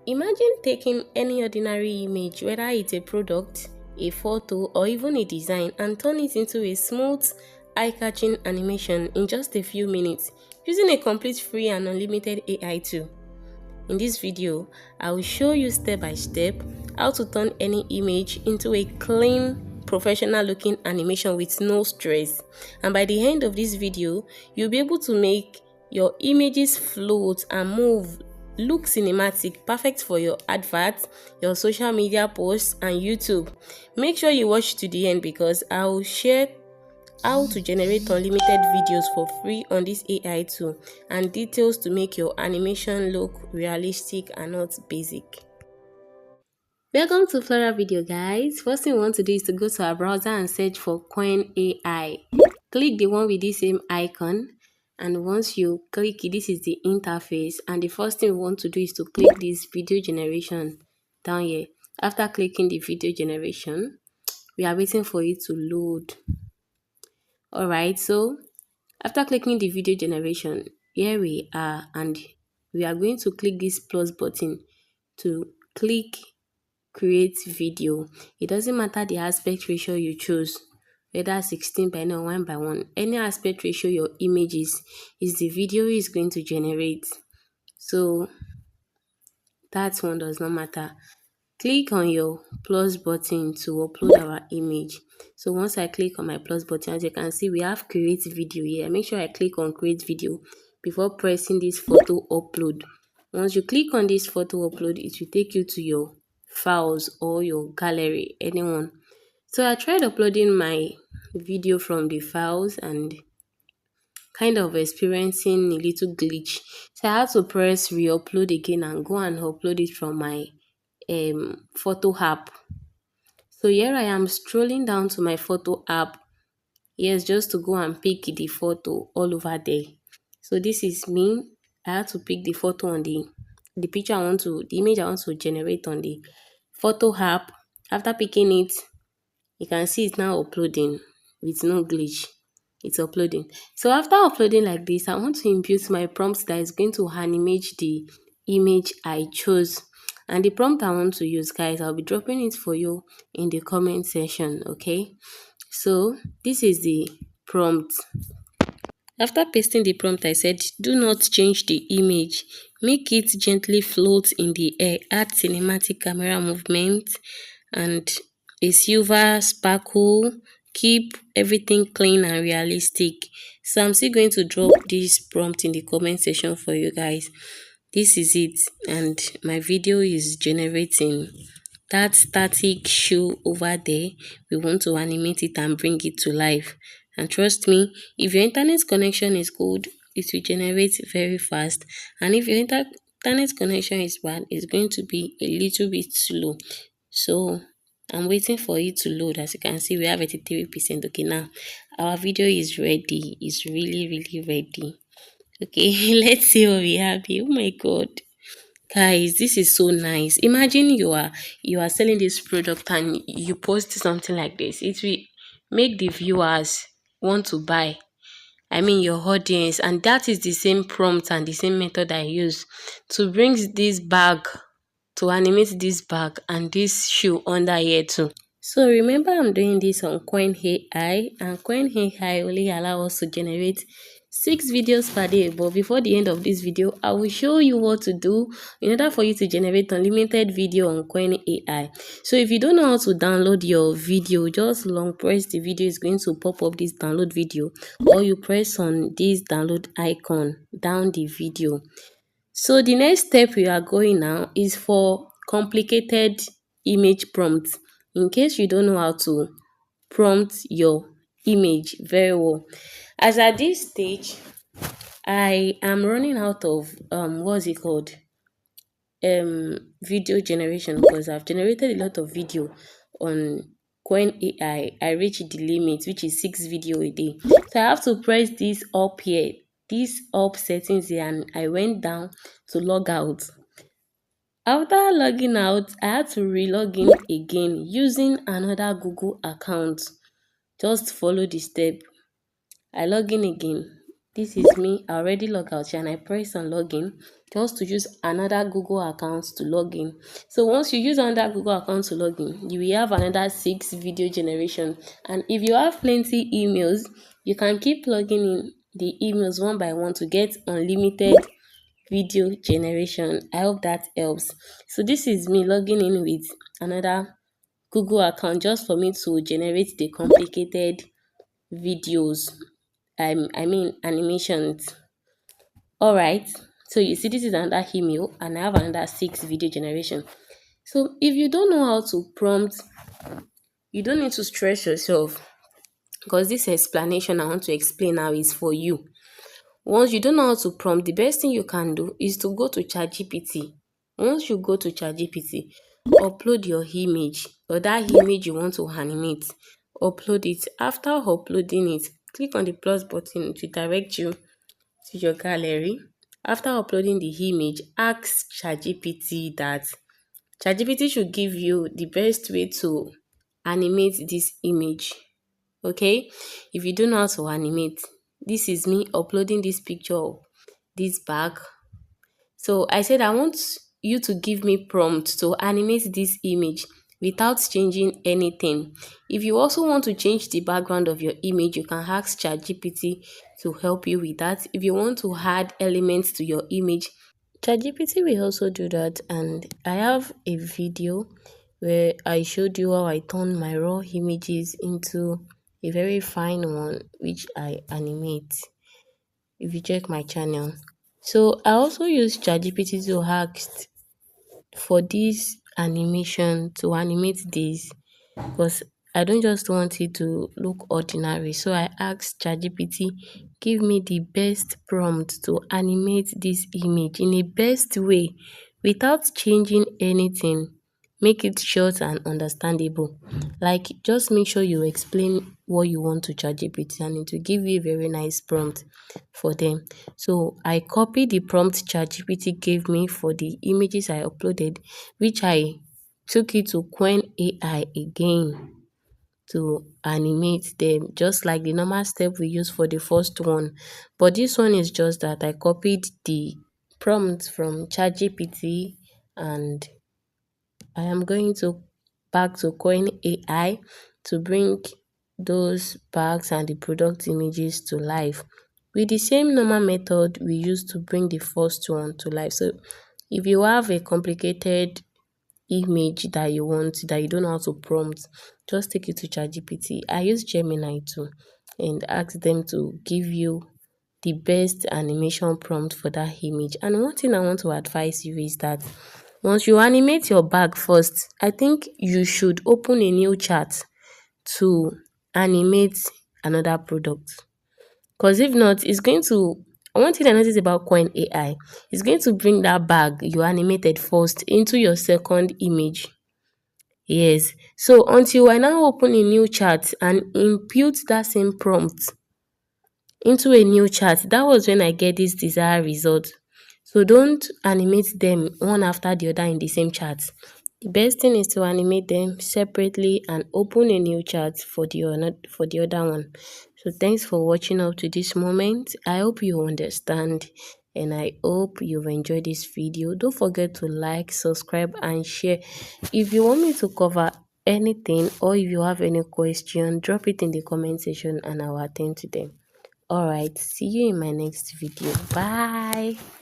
Imagine taking any ordinary image, whether it's a product, a photo, or even a design, and turn it into a smooth, eye-catching animation in just a few minutes using a complete free and unlimited AI tool. In this video, I will show you step by step how to turn any image into a clean, professional looking animation with no stress. And by the end of this video, you'll be able to make your images float and move, look cinematic, perfect for your adverts, your social media posts, and YouTube. Make sure you watch to the end because I will share how to generate unlimited videos for free on this AI tool and details to make your animation look realistic and not basic. Welcome to Flora Video, guys. First thing we want to do is to go to our browser and search for Coin AI. Click the one with the same icon, and once you click it, this is the interface, and the first thing we want to do is to click this video generation down here. After clicking the video generation, we are waiting for it to load. Alright, so after clicking the video generation, here we are, and we are going to click this plus button to click create video. It doesn't matter the aspect ratio you choose, whether 16 by 9 or 1 by 1. Any aspect ratio your image is the video is going to generate. So that one does not matter. Click on your plus button to upload our image. So once I click on my plus button, as you can see, we have create video here. Make sure I click on create video before pressing this photo upload. Once you click on this photo upload, it will take you to your files or your gallery, anyone. So I tried uploading my video from the files and kind of experiencing a little glitch. So I had to press re-upload again and go and upload it from my photo app. So here I am strolling down to my photo app. Yes, just to go and pick the photo all over there. So this is me. I had to pick the photo on the image I want to generate on the photo app. After picking it, you can see it's now uploading with no glitch. It's uploading. So after uploading like this, I want to input my prompt that is going to animate the image I chose. And the prompt I want to use, guys, I'll be dropping it for you in the comment section, okay? So this is the prompt. After pasting the prompt, I said, do not change the image. Make it gently float in the air. Add cinematic camera movement and a silver sparkle. Keep everything clean and realistic. So I'm still going to drop this prompt in the comment section for you guys. This is it, and my video is generating that static shoe over there. We want to animate it and bring it to life. And trust me, if your internet connection is good, it will generate very fast. And if your internet connection is bad, it's going to be a little bit slow. So I'm waiting for it to load. As you can see, we have 83%. Okay, now our video is ready. It's really ready. Okay, let's see what we have here. Oh my god. Guys, this is so nice. Imagine you are selling this product and you post something like this. It will make the viewers want to buy. I mean your audience, and that is the same prompt and the same method I use to bring this bag, to animate this bag and this shoe under here too. So remember, I'm doing this on Coin AI, and Coin AI only allow us to generate 6 videos per day. But before the end of this video, I will show you what to do in order for you to generate unlimited video on Coin AI. So if you don't know how to download your video, just long press the video, is going to pop up this download video, or you press on this download icon down the video. So the next step we are going now is for complicated image prompts. In case you don't know how to prompt your image very well. As at this stage, I am running out of what's it called? Video generation, because I've generated a lot of video on Coin AI. I reached the limit, which is 6 video a day. So I have to press this up here, this up settings here, and I went down to log out. After logging out, I had to re-log in again using another Google account. Just follow the step. I log in again. This is me. I already log out and I press on login. just to use another Google account to log in. So once you use another Google account to log in, you will have another 6 video generation. And if you have plenty emails, you can keep plugging in the emails one by one to get unlimited video generation. I hope that helps. So this is me logging in with another Google account just for me to generate the complicated videos. I mean animations. All right. So you see, this is another email, and I have another 6 video generation. So if you don't know how to prompt, you don't need to stress yourself, because this explanation I want to explain now is for you. Once you don't know how to prompt, the best thing you can do is to go to ChatGPT. Once you go to ChatGPT, upload your image or that image you want to animate. Upload it. After uploading it, click on the plus button to direct you to your gallery. After uploading the image, ask ChatGPT that ChatGPT should give you the best way to animate this image. Okay, if you don't know how to animate, this is me uploading this picture of this bag. So I said I want you to give me prompt to animate this image without changing anything. If you also want to change the background of your image, you can ask ChatGPT to help you with that. If you want to add elements to your image, ChatGPT will also do that. And I have a video where I showed you how I turned my raw images into a very fine one, which I animate if you check my channel. So I also use ChatGPT to ask for this animation to animate this, because I don't just want it to look ordinary. So I asked ChatGPT, give me the best prompt to animate this image in a best way without changing anything. Make it short and understandable. Like, just make sure you explain what you want to ChatGPT, and it will give you a very nice prompt for them. So I copied the prompt ChatGPT gave me for the images I uploaded, which I took it to Quen AI again to animate them, just like the normal step we use for the first one. But this one is just that I copied the prompt from ChatGPT, and I am going to back to Coin AI to bring those bags and the product images to life with the same normal method we used to bring the first one to life. So if you have a complicated image that you want, that you don't know how to prompt, just take it to ChatGPT. I use Gemini too, and ask them to give you the best animation prompt for that image. And one thing I want to advise you is that once you animate your bag first, I think you should open a new chat to animate another product. Because if not, it's going to, one thing I noticed about Coin AI, is going to bring that bag you animated first into your second image. Yes. So until I now open a new chat and input that same prompt into a new chat, that was when I get this desired result. So don't animate them one after the other in the same chat. The best thing is to animate them separately and open a new chat for the other one. So thanks for watching up to this moment. I hope you understand, and I hope you've enjoyed this video. Don't forget to like, subscribe and share. If you want me to cover anything, or if you have any question, drop it in the comment section and I'll attend to them. All right, see you in my next video. Bye.